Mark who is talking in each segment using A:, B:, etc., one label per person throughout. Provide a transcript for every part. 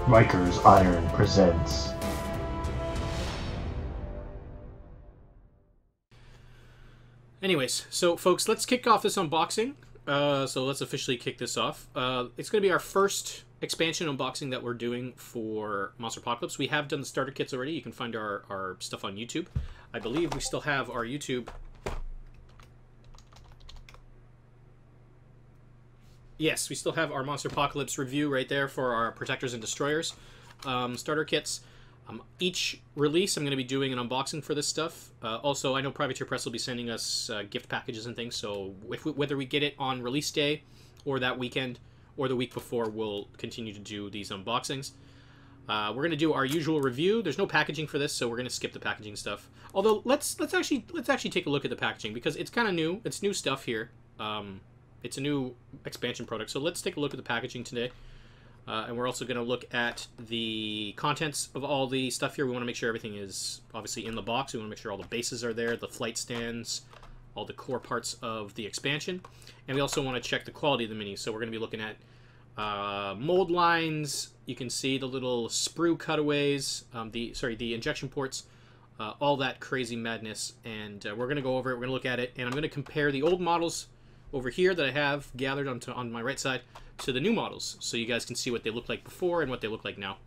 A: Riker's Iron presents.
B: Anyways, so folks, let's kick off this unboxing. So let's officially kick this off. It's going to be our first expansion unboxing that we're doing for Monsterpocalypse. We have done the starter kits already. You can find our stuff on YouTube. I believe we still have our YouTube. Yes, we still have our Monsterpocalypse review right there for our Protectors and Destroyers starter kits. Each release, I'm going to be doing an unboxing for this stuff. Also, I know Privateer Press will be sending us gift packages and things, so whether we get it on release day or that weekend or the week before, we'll continue to do these unboxings. We're going to do our usual review. There's no packaging for this, so we're going to skip the packaging stuff. Although, let's actually take a look at the packaging, because it's kind of new. It's new stuff here. It's a new expansion product, so let's take a look at the packaging today. And we're also going to look at the contents of all the stuff here. We want to make sure everything is obviously in the box. We want to make sure all the bases are there, the flight stands, all the core parts of the expansion. And we also want to check the quality of the minis. So we're going to be looking at mold lines. You can see the little sprue cutaways, the injection ports, all that crazy madness. And we're going to go over it. We're going to look at it. And I'm going to compare the old models over here that I have gathered on my right side to the new models, so you guys can see what they look like before and what they look like now.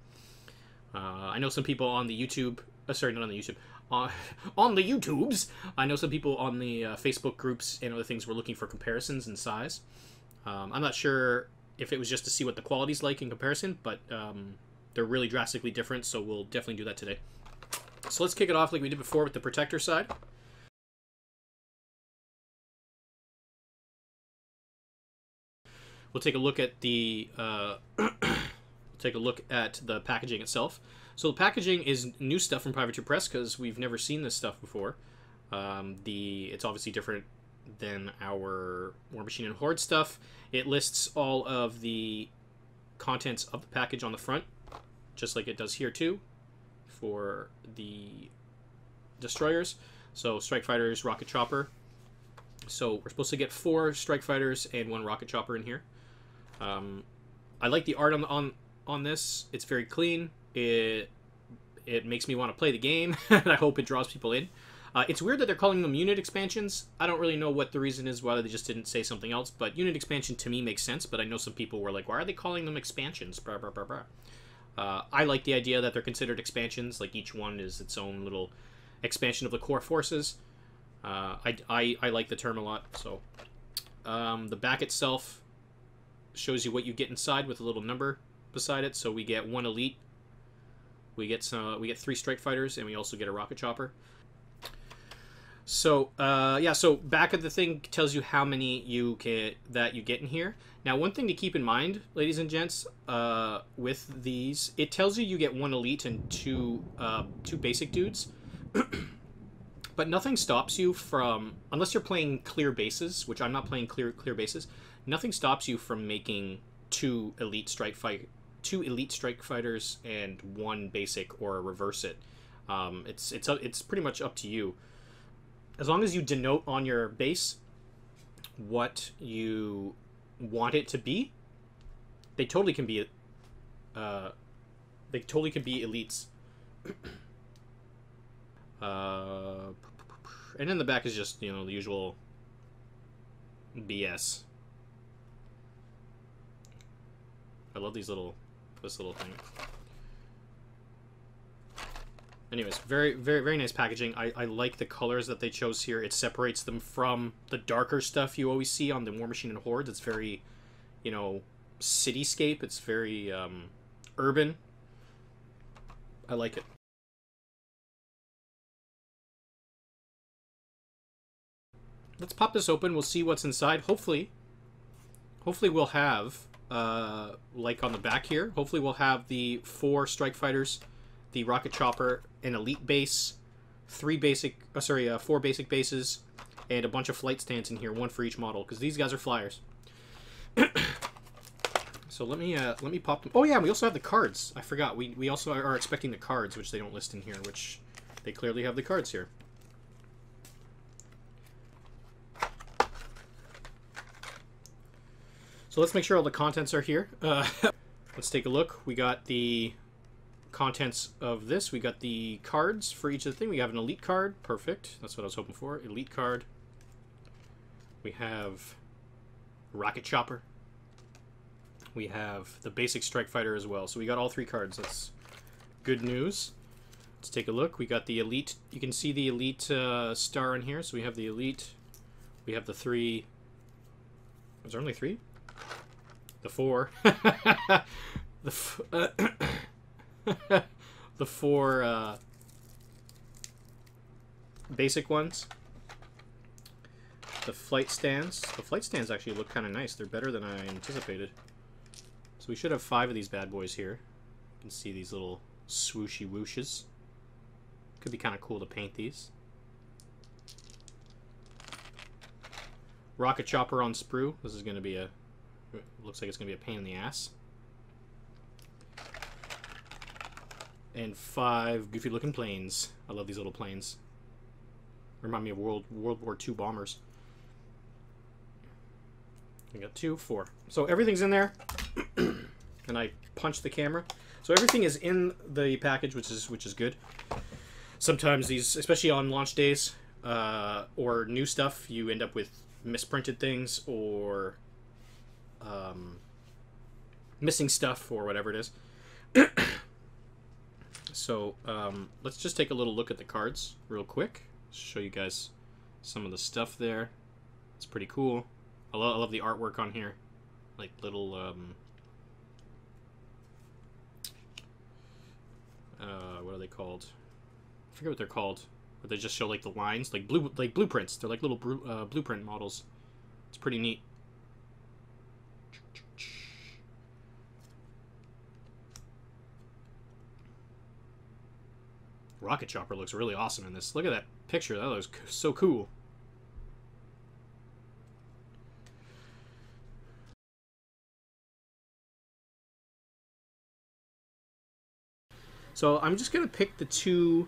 B: I know some people on the YouTube, sorry, not on the YouTube, on the YouTubes, I know some people on the Facebook groups and other things were looking for comparisons in size. I'm not sure if it was just to see what the quality's like in comparison, but they're really drastically different, so we'll definitely do that today. So let's kick it off like we did before with the Protector side. We'll take a look at the packaging itself. So the packaging is new stuff from Privateer Press because we've never seen this stuff before. It's obviously different than our War Machine and Horde stuff. It lists all of the contents of the package on the front, just like it does here too, for the destroyers. So Strike Fighters, Rocket Chopper. So we're supposed to get 4 Strike Fighters and 1 Rocket Chopper in here. I like the art on this. It's very clean. It makes me want to play the game, and I hope it draws people in. It's weird that they're calling them unit expansions. I don't really know what the reason is, whether they just didn't say something else, but unit expansion to me makes sense, but I know some people were like, why are they calling them expansions? Blah, blah, blah, blah. I like the idea that they're considered expansions, like each one is its own little expansion of the core forces. I like the term a lot. So the back itself shows you what you get inside with a little number beside it. So we get 1 elite, we get 3 Strike Fighters, and we also get a Rocket Chopper. So yeah, so back of the thing tells you how many you get in here. Now, one thing to keep in mind, ladies and gents, with these, it tells you get 1 elite and 2 basic dudes. But nothing stops you from, unless you're playing clear bases, which I'm not playing clear bases, nothing stops you from making 2 elite strike fighters and 1 basic, or reverse it. It's pretty much up to you. As long as you denote on your base what you want it to be, they totally can be elites. And in the back is just, you know, the usual BS. I love this little thing. Anyways, very, very, very nice packaging. I like the colors that they chose here. It separates them from the darker stuff you always see on the War Machine and Hordes. It's very, you know, cityscape. It's very urban. I like it. Let's pop this open. We'll see what's inside. Hopefully we'll have, like on the back here, hopefully we'll have the 4 Strike Fighters, the Rocket Chopper, an elite base, 4 basic bases, and a bunch of flight stands in here, 1 for each model, because these guys are flyers. So let me pop them. Oh yeah, we also have the cards. I forgot. We also are expecting the cards, which they don't list in here, which they clearly have the cards here. So let's make sure all the contents are here. let's take a look. We got the contents of this. We got the cards for each of the thing. We have an elite card. Perfect. That's what I was hoping for. Elite card. We have Rocket Chopper. We have the basic Strike Fighter as well. So we got all 3 cards. That's good news. Let's take a look. We got the elite. You can see the elite star in here. So we have the elite. We have the 3. Was there only 3? The 4. The 4 basic ones. The flight stands. The flight stands actually look kind of nice. They're better than I anticipated. So we should have 5 of these bad boys here. You can see these little swooshy whooshes. Could be kind of cool to paint these. Rocket Chopper on sprue. This is going to be a... Looks like it's going to be a pain in the ass. And 5 goofy looking planes. I love these little planes. Remind me of World War II bombers. We got 2, 4. So everything's in there. And I punched the camera. So everything is in the package, which is good. Sometimes these, especially on launch days, or new stuff, you end up with misprinted things or missing stuff or whatever it is. So let's just take a little look at the cards real quick. Show you guys some of the stuff there. It's pretty cool. I love the artwork on here. Like little what are they called? I forget what they're called. But they just show like the lines, like blueprints. They're like little blueprint models. It's pretty neat. Rocket Chopper looks really awesome in this. Look at that picture. That looks so cool. So I'm just going to pick the 2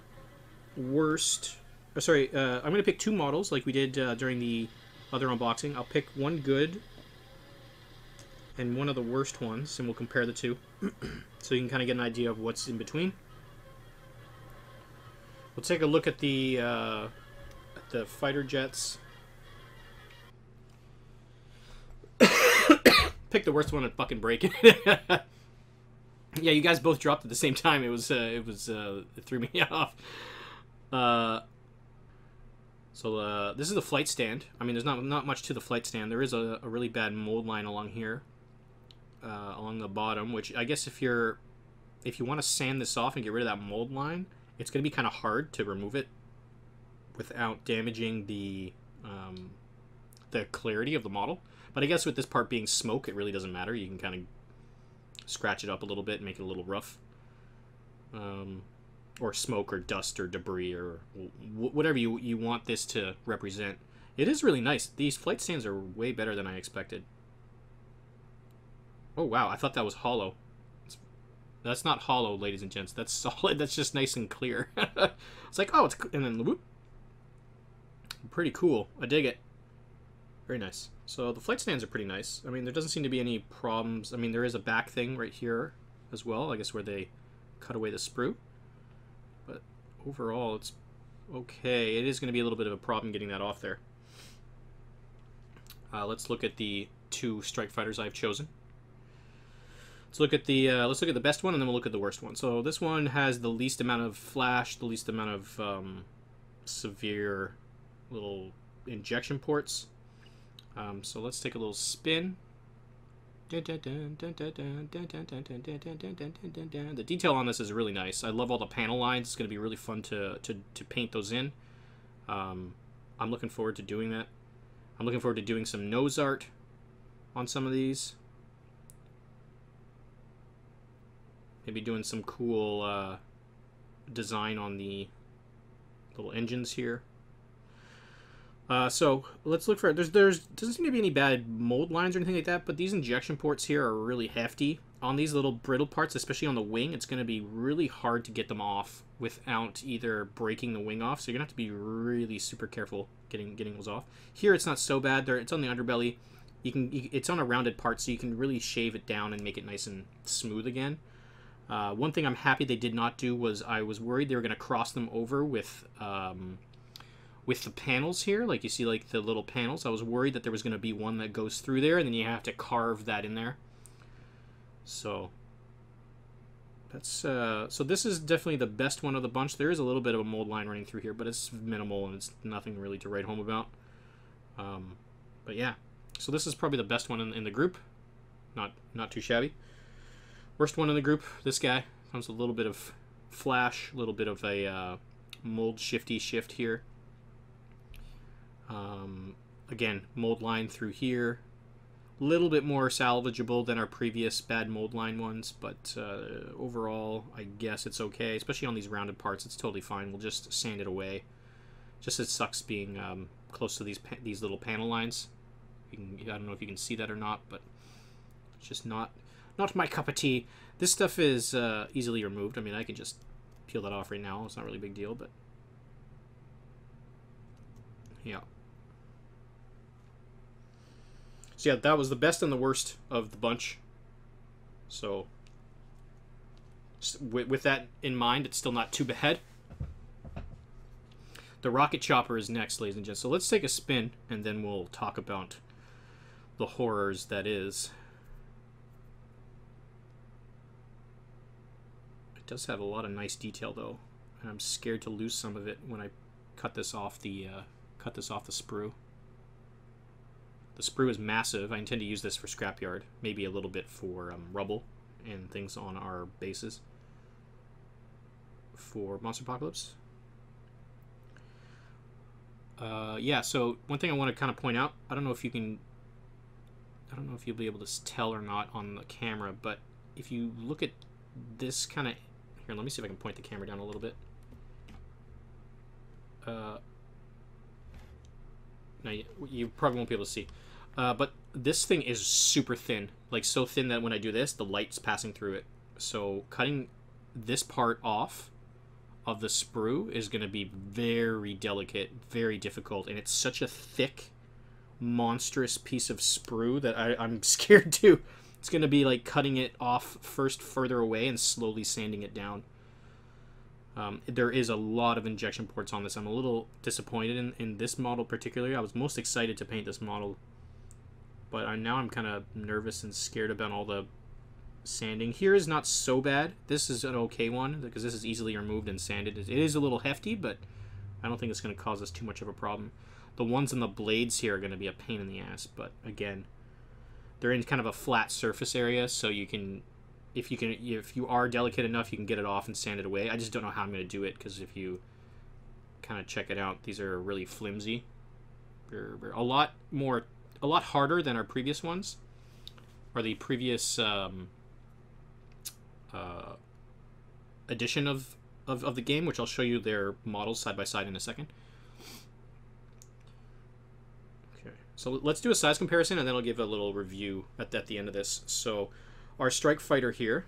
B: worst... I'm going to pick 2 models like we did during the other unboxing. I'll pick one good and one of the worst ones, and we'll compare the 2. So you can kind of get an idea of what's in between. We'll take a look at the fighter jets. Pick the worst one and fucking break it. Yeah, you guys both dropped at the same time. It threw me off. So this is the flight stand. I mean, there's not much to the flight stand. There is a really bad mold line along here, along the bottom. Which I guess if you want to sand this off and get rid of that mold line, it's going to be kind of hard to remove it without damaging the clarity of the model. But I guess with this part being smoke, it really doesn't matter. You can kind of scratch it up a little bit and make it a little rough. Or smoke or dust or debris or whatever you want this to represent. It is really nice. These flight stands are way better than I expected. Oh, wow. I thought that was hollow. That's not hollow, ladies and gents. That's solid. That's just nice and clear. It's like, oh, it's... And then, whoop. Pretty cool. I dig it. Very nice. So the flight stands are pretty nice. I mean, there doesn't seem to be any problems. I mean, there is a back thing right here as well, I guess, where they cut away the sprue. But overall, it's okay. It is going to be a little bit of a problem getting that off there. Let's look at the 2 strike fighters I've chosen. Let's look at the best one, and then we'll look at the worst one. So this one has the least amount of flash, the least amount of severe little injection ports. So let's take a little spin. The detail on this is really nice. I love all the panel lines. It's going to be really fun to paint those in. I'm looking forward to doing that. I'm looking forward to doing some nose art on some of these. Maybe doing some cool design on the little engines here. So let's look for it. There doesn't seem to be any bad mold lines or anything like that, but these injection ports here are really hefty. On these little brittle parts, especially on the wing, it's going to be really hard to get them off without either breaking the wing off. So you're going to have to be really super careful getting those off. Here it's not so bad. It's on the underbelly. It's on a rounded part, so you can really shave it down and make it nice and smooth again. One thing I'm happy they did not do was I was worried they were going to cross them over with the panels here. Like you see, like the little panels. I was worried that there was going to be one that goes through there, and then you have to carve that in there. So that's so this is definitely the best one of the bunch. There is a little bit of a mold line running through here, but it's minimal and it's nothing really to write home about. But yeah, so this is probably the best one in the group. Not too shabby. Worst one in the group, this guy. Comes with a little bit of flash, a little bit of a mold shift here. Again, mold line through here. A little bit more salvageable than our previous bad mold line ones, but overall, I guess it's okay. Especially on these rounded parts, it's totally fine. We'll just sand it away. Just it sucks being close to these little panel lines. I don't know if you can see that or not, but it's just not my cup of tea. This stuff is easily removed. I mean, I can just peel that off right now. It's not really a big deal, but yeah. So yeah, that was the best and the worst of the bunch. So with that in mind, it's still not too bad. The rocket chopper is next, ladies and gents. So let's take a spin, and then we'll talk about the horrors that is. It does have a lot of nice detail, though, and I'm scared to lose some of it when I cut this off the sprue. The sprue is massive. I intend to use this for scrapyard, maybe a little bit for rubble and things on our bases for Monsterpocalypse. Yeah, so one thing I want to kind of point out, I don't know if you'll be able to tell or not on the camera, but if you look at this kind of, here, let me see if I can point the camera down a little bit. Now you probably won't be able to see, but this thing is super thin, like so thin that when I do this, the light's passing through it. So cutting this part off of the sprue is going to be very delicate, very difficult, and it's such a thick, monstrous piece of sprue that I'm scared to. It's going to be like cutting it off first further away and slowly sanding it down. There is a lot of injection ports on this. I'm a little disappointed in this model particularly. I was most excited to paint this model, but now I'm kind of nervous and scared about all the sanding. Here is not so bad. This is an okay one because this is easily removed and sanded. It is a little hefty, but I don't think it's going to cause us too much of a problem. The ones in the blades here are going to be a pain in the ass, but again, they're in kind of a flat surface area, so you can, if you are delicate enough, you can get it off and sand it away. I just don't know how I'm going to do it, because if you kind of check it out, these are really flimsy. They're a lot harder than our previous ones, or the previous edition of the game, which I'll show you their models side by side in a second. Okay, so let's do a size comparison, and then I'll give a little review at the end of this. So our strike fighter here,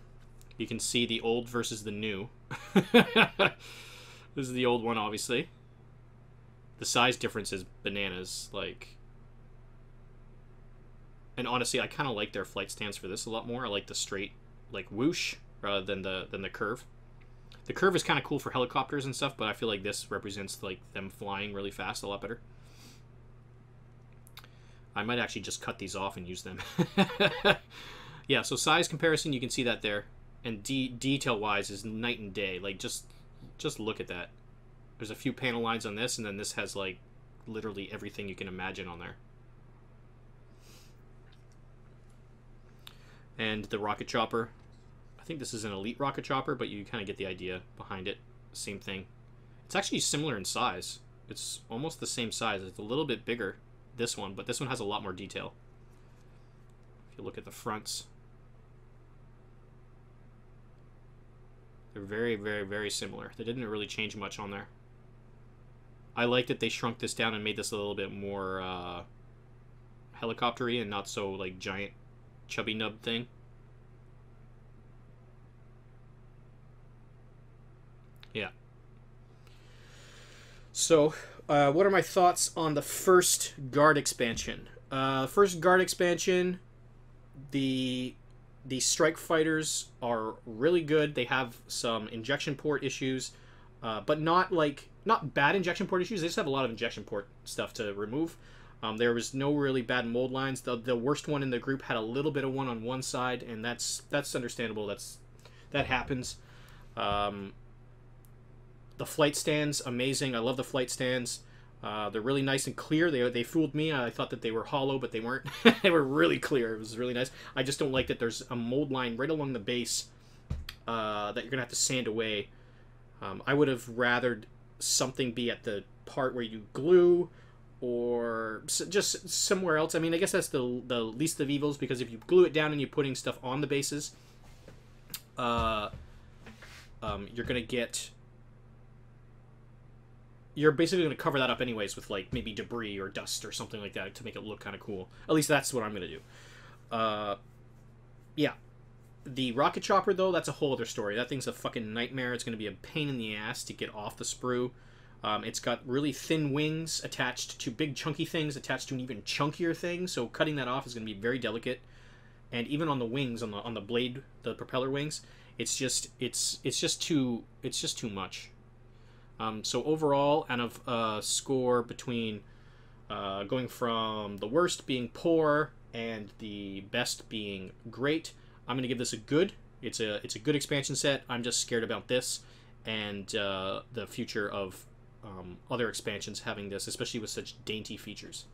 B: you can see the old versus the new. This is the old one, obviously. The size difference is bananas, like. And honestly, I kind of like their flight stance for this a lot more. I like the straight, like, whoosh rather than the curve. The curve is kind of cool for helicopters and stuff, but I feel like this represents like them flying really fast a lot better. I might actually just cut these off and use them. Yeah, so size comparison, you can see that there, and detail-wise is night and day. Like just look at that. There's a few panel lines on this, and then this has like literally everything you can imagine on there. And the rocket chopper. I think this is an elite rocket chopper, but you kind of get the idea behind it. Same thing. It's actually similar in size. It's almost the same size. It's a little bit bigger, this one, but this one has a lot more detail. If you look at the fronts, they're very, very, very similar. They didn't really change much on there. I like that they shrunk this down and made this a little bit more helicopter-y and not so like giant chubby nub thing. Yeah. So, what are my thoughts on the first guard expansion? First guard expansion, the strike fighters are really good. They have some injection port issues, but not bad injection port issues. They just have a lot of injection port stuff to remove. There was no really bad mold lines. The worst one in the group had a little bit of one on one side, and that's understandable. That happens. The flight stands, amazing. I love the flight stands. They're really nice and clear. They fooled me. I thought that they were hollow, but they weren't. They were really clear. It was really nice. I just don't like that there's a mold line right along the base that you're going to have to sand away. I would have rathered something be at the part where you glue, or just somewhere else. I mean, I guess that's the least of evils, because if you glue it down and you're putting stuff on the bases, you're going to get... You're basically going to cover that up anyways with, like, maybe debris or dust or something like that to make it look kind of cool. At least that's what I'm going to do. Yeah. The rocket chopper, though, that's a whole other story. That thing's a fucking nightmare. It's going to be a pain in the ass to get off the sprue. It's got really thin wings attached to big chunky things attached to an even chunkier thing, so cutting that off is going to be very delicate. And even on the wings, on the blade, the propeller wings, it's just too much. So overall, out of a score between going from the worst being poor and the best being great, I'm going to give this a good. It's a good expansion set. I'm just scared about this and the future of other expansions having this, especially with such dainty features.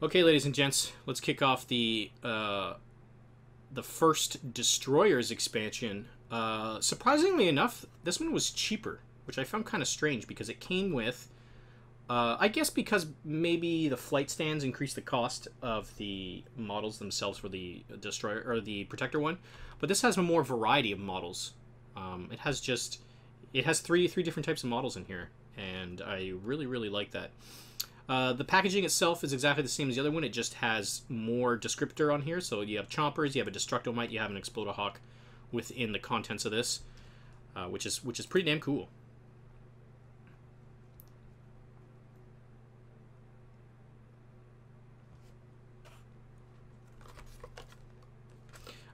B: Okay, ladies and gents, let's kick off the first Destroyers expansion. Surprisingly enough, this one was cheaper, which I found kind of strange, because it came with, I guess because maybe the flight stands increased the cost of the models themselves for the Destroyer, or the Protector one, but this has a more variety of models. It has three different types of models in here, and I really, really like that. The packaging itself is exactly the same as the other one. It just has more descriptor on here. So you have Chompers, you have a Destructomite, you have an Explodahawk within the contents of this, which is pretty damn cool.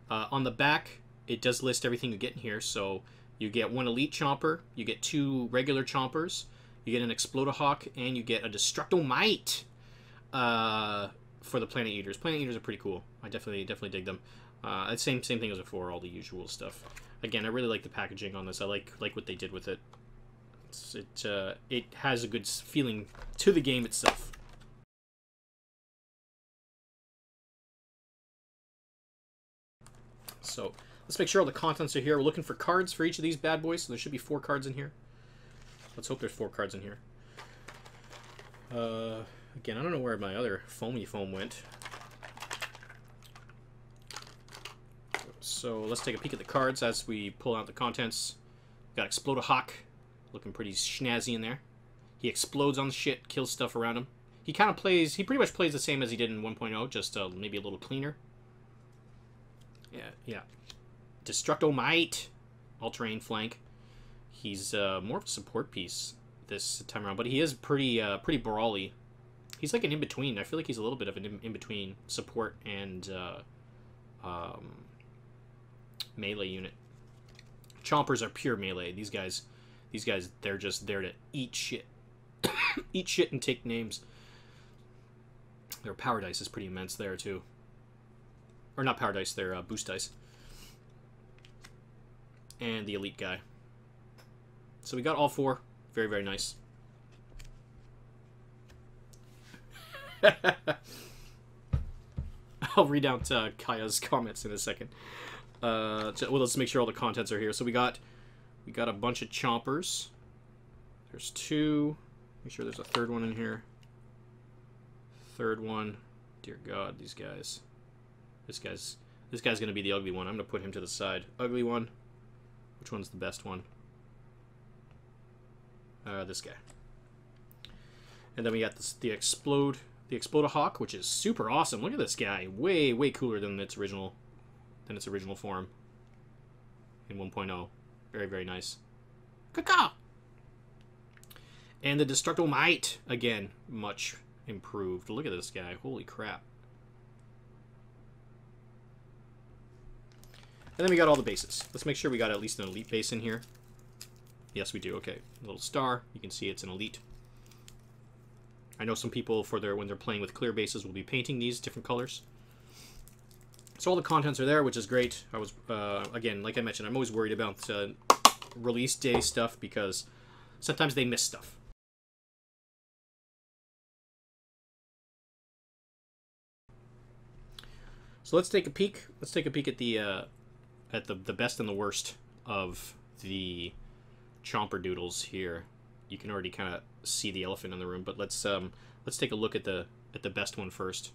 B: On the back, it does list everything you get in here. So you get one Elite Chomper, you get two regular Chompers, you get an Explodahawk, and you get a Destructomite for the Planet Eaters. Planet Eaters are pretty cool. I definitely dig them. Same thing as before, all the usual stuff. Again, I really like the packaging on this. I like what they did with it. It has a good feeling to the game itself. So let's make sure all the contents are here. We're looking for cards for each of these bad boys, so there should be 4 cards in here. Let's hope there's 4 cards in here. Again, I don't know where my other foamy foam went. So let's take a peek at the cards as we pull out the contents. Got Explodahawk, looking pretty snazzy in there. He explodes on the shit, kills stuff around him. He pretty much plays the same as he did in 1.0, just maybe a little cleaner. Yeah. Destructomite, all-terrain flank. He's more of a support piece this time around, but he is pretty brawly. He's like an in-between. I feel like he's a little bit of an in-between support and melee unit. Chompers are pure melee. These guys, they're just there to eat shit. Eat shit and take names. Their power dice is pretty immense there, too. Or not power dice, they're boost dice. And the elite guy. So we got all 4. Very, very nice. I'll read out Kaya's comments in a second. Well, let's make sure all the contents are here. So we got a bunch of Chompers. There's 2. Make sure there's a 3rd one in here. 3rd one. Dear God, these guys. This guy's gonna be the ugly one. I'm gonna put him to the side. Ugly one. Which one's the best one? This guy. And then we got the Explodahawk, which is super awesome. Look at this guy. Way, way cooler than its original form in 1.0. Very, very nice. Caca! And the Destructomite, again, much improved. Look at this guy. Holy crap. And then we got all the bases. Let's make sure we got at least an elite base in here. Yes, we do. Okay. A little star. You can see it's an elite. I know some people, when they're playing with clear bases, will be painting these different colors. So all the contents are there, which is great. I was, again, like I mentioned, I'm always worried about release day stuff because sometimes they miss stuff. So let's take a peek. Let's take a peek at the best and the worst of the Chomper doodles here. You can already kind of see the elephant in the room, but let's take a look at the best one first.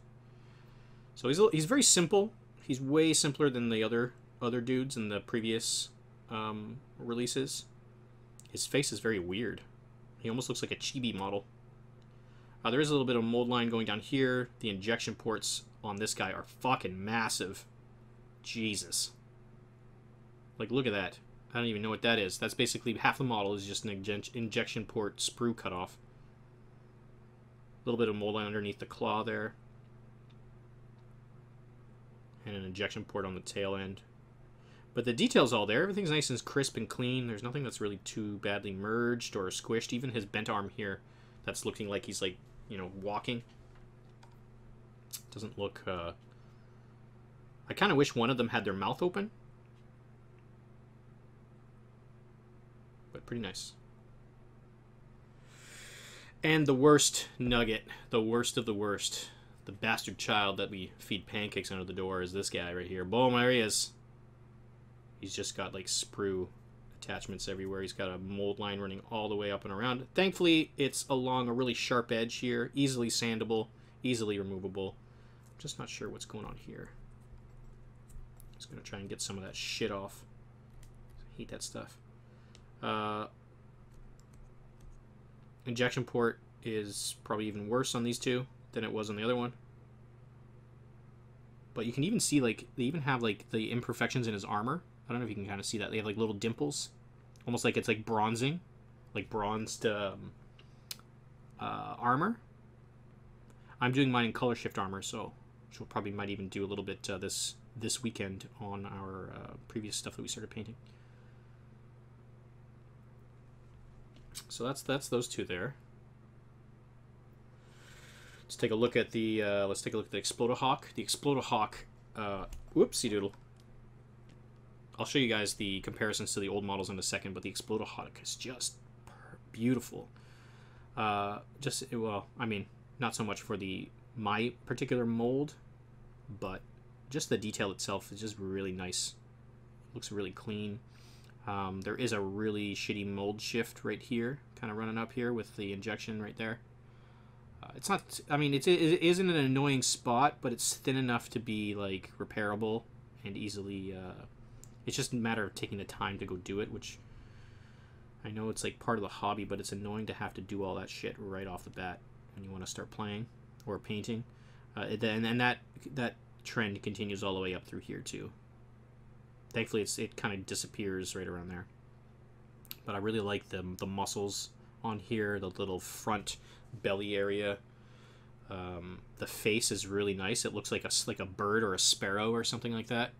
B: So he's very simple. He's way simpler than the other dudes in the previous releases. His face is very weird. He almost looks like a chibi model. There is a little bit of mold line going down here. The injection ports on this guy are fucking massive. Jesus. Like, look at that. I don't even know what that is. That's basically half the model is just an injection port sprue cutoff. A little bit of mold line underneath the claw there. And an injection port on the tail end. But the detail's all there. Everything's nice and crisp and clean. There's nothing that's really too badly merged or squished. Even his bent arm here, that's looking like he's, like, you know, walking. Doesn't look, I kind of wish one of them had their mouth open. But pretty nice. And the worst nugget, the worst of the worst, the bastard child that we feed pancakes under the door is this guy right here. Boom, there he is. He's just got, like, sprue attachments everywhere. He's got a mold line running all the way up and around. Thankfully, it's along a really sharp edge here. Easily sandable, easily removable. I'm just not sure what's going on here. Just going to try and get some of that shit off. I hate that stuff. Injection port is probably even worse on these two than it was on the other one. But you can even see, like, they even have, like, the imperfections in his armor. I don't know if you can kind of see that. They have, like, little dimples. Almost like it's, like, bronzing. Like, bronzed armor. I'm doing mine in color shift armor, so we'll probably might even do a little bit this weekend on our previous stuff that we started painting. So that's those two there. Let's take a look at the Explodahawk. The Explodahawk, whoopsie doodle. I'll show you guys the comparisons to the old models in a second, but the Explodahawk is just beautiful. Well, I mean, not so much for my particular mold, but just the detail itself is just really nice. Looks really clean. There is a really shitty mold shift right here, kind of running up here with the injection right there. It's not, I mean, it isn't an annoying spot, but it's thin enough to be, like, repairable and easily, it's just a matter of taking the time to go do it, which I know it's, like, part of the hobby, but it's annoying to have to do all that shit right off the bat when you want to start playing or painting. And that trend continues all the way up through here, too. Thankfully, it kind of disappears right around there. But I really like the muscles on here, the little front belly area. The face is really nice. It looks like a bird or a sparrow or something like that.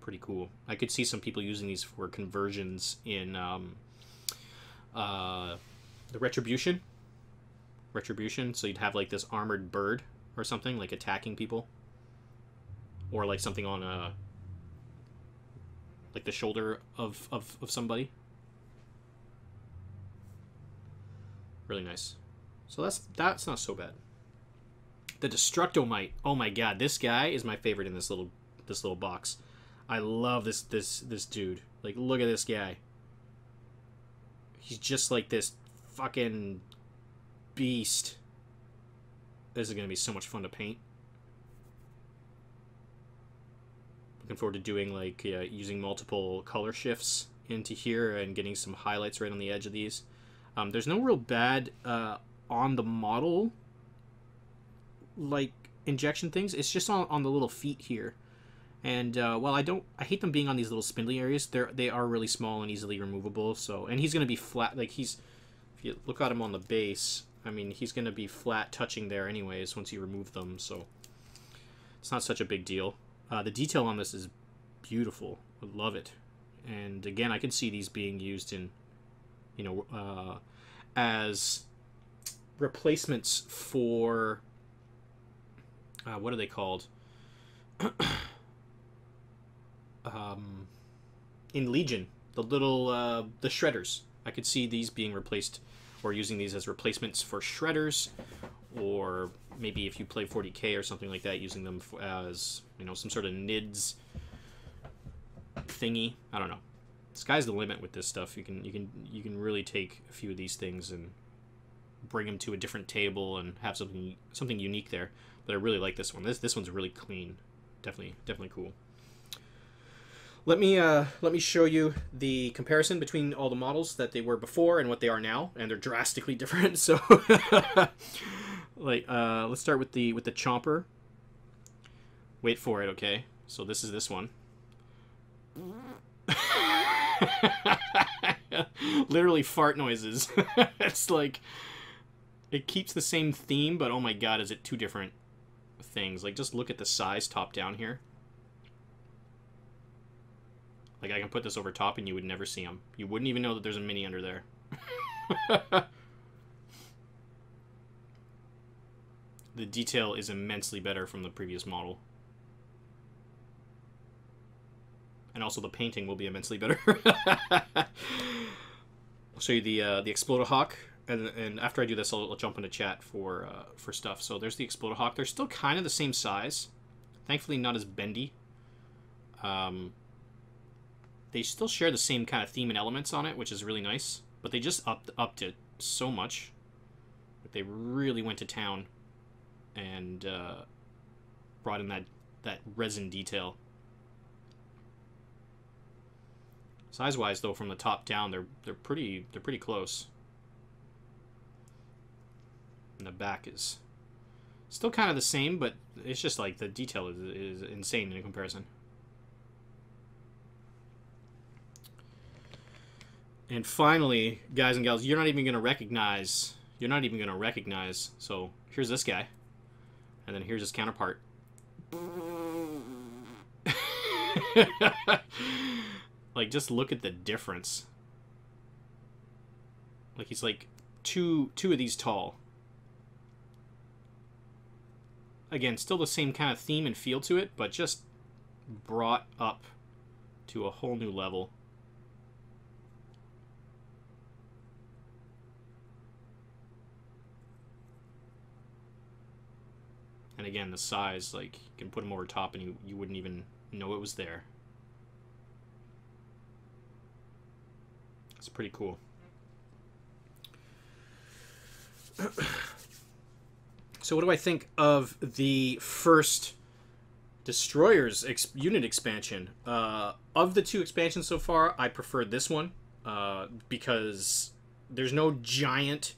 B: Pretty cool. I could see some people using these for conversions in the Retribution. So you'd have, like, this armored bird or something, like, attacking people. Or, like, something on like the shoulder of somebody. Really nice. So that's not so bad. The Destructomite. Oh my god, this guy is my favorite in this little box. I love this dude. Like, look at this guy. He's just like this fucking beast. This is gonna be so much fun to paint. Looking forward to doing, like, using multiple color shifts into here and getting some highlights right on the edge of these. There's no real bad on the model, like, injection things. It's just on the little feet here. And while I hate them being on these little spindly areas, they are really small and easily removable. So, and he's gonna be flat, like, if you look at him on the base, I mean, he's going to be flat touching there anyways once you remove them, so it's not such a big deal. The detail on this is beautiful. I love it. And again, I can see these being used in, you know, as replacements for, what are they called? In Legion, the little, the shredders. I could see these being replaced, or using these as replacements for shredders, or maybe if you play 40k or something like that, using them as, you know, some sort of NIDS thingy. I don't know. Sky's the limit with this stuff. You can really take a few of these things and bring them to a different table and have something unique there. But I really like this one. This one's really clean. Definitely cool. Let me show you the comparison between all the models that they were before and what they are now, and they're drastically different. So, like, let's start with the Chomper. Wait for it, okay? So this is this one. Literally fart noises. It's like, it keeps the same theme, but oh my god, is it two different things? Like, just look at the size top down here. Like, I can put this over top and you would never see them. You wouldn't even know that there's a mini under there. The detail is immensely better from the previous model. And also the painting will be immensely better. I'll show you the Explode-A-Hawk. And after I do this, I'll jump into chat for stuff. So there's the Explode-A-Hawk. They're still kind of the same size. Thankfully not as bendy. They still share the same kind of theme and elements on it, which is really nice. But they just upped it so much. They really went to town and brought in that resin detail. Size-wise, though, from the top down, they're pretty close. And the back is still kind of the same, but it's just like the detail is insane in comparison. And finally, guys and gals, you're not even gonna recognize. So here's this guy, and then here's his counterpart. Like, just look at the difference. Like, he's like two of these tall. Again, still the same kind of theme and feel to it, but just brought up to a whole new level. And again, the size, like, you can put them over top and you wouldn't even know it was there. It's pretty cool. So what do I think of the first Destroyers unit expansion? Of the two expansions so far, I preferred this one because there's no giant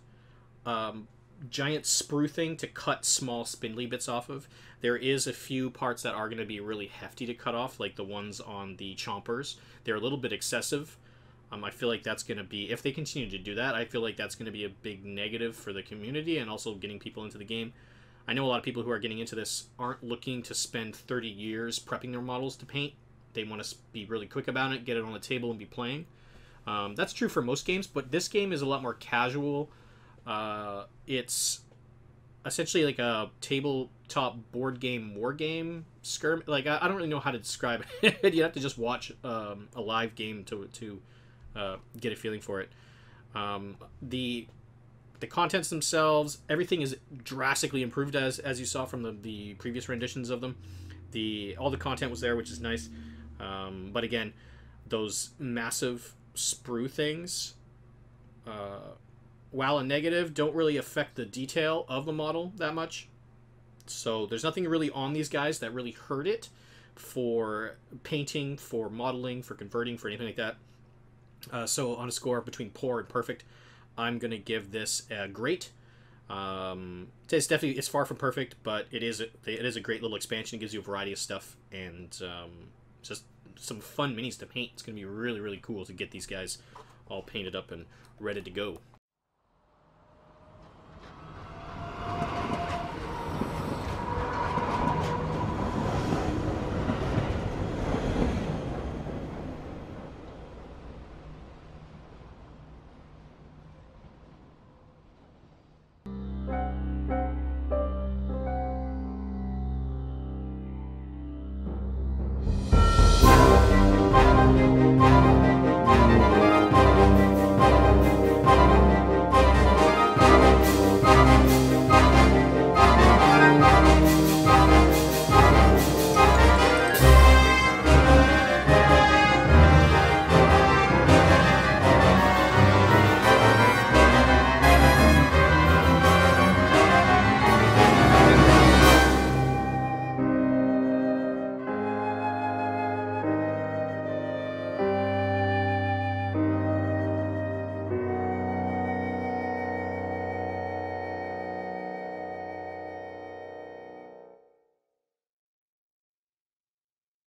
B: sprue thing to cut small spindly bits off of. There is a few parts that are going to be really hefty to cut off, like the ones on the Chompers. They're a little bit excessive. I feel like that's going to be, if they continue to do that, I feel like that's going to be a big negative for the community and also getting people into the game. I know a lot of people who are getting into this aren't looking to spend 30 years prepping their models to paint. They want to be really quick about it, get it on the table, and be playing. That's true for most games, but this game is a lot more casual. It's essentially like a tabletop board game, war game, skirmish. Like, I don't really know how to describe it. You have to just watch a live game to get a feeling for it. The contents themselves, everything is drastically improved as you saw from the previous renditions of them. All the content was there, which is nice. But again, those massive sprue things, while a negative, don't really affect the detail of the model that much. So there's nothing really on these guys that really hurt it for painting, for modeling, for converting, for anything like that. So on a score between poor and perfect, I'm going to give this a great. It's definitely, it's far from perfect, but it is a great little expansion. It gives you a variety of stuff and just some fun minis to paint. It's going to be really, really cool to get these guys all painted up and ready to go.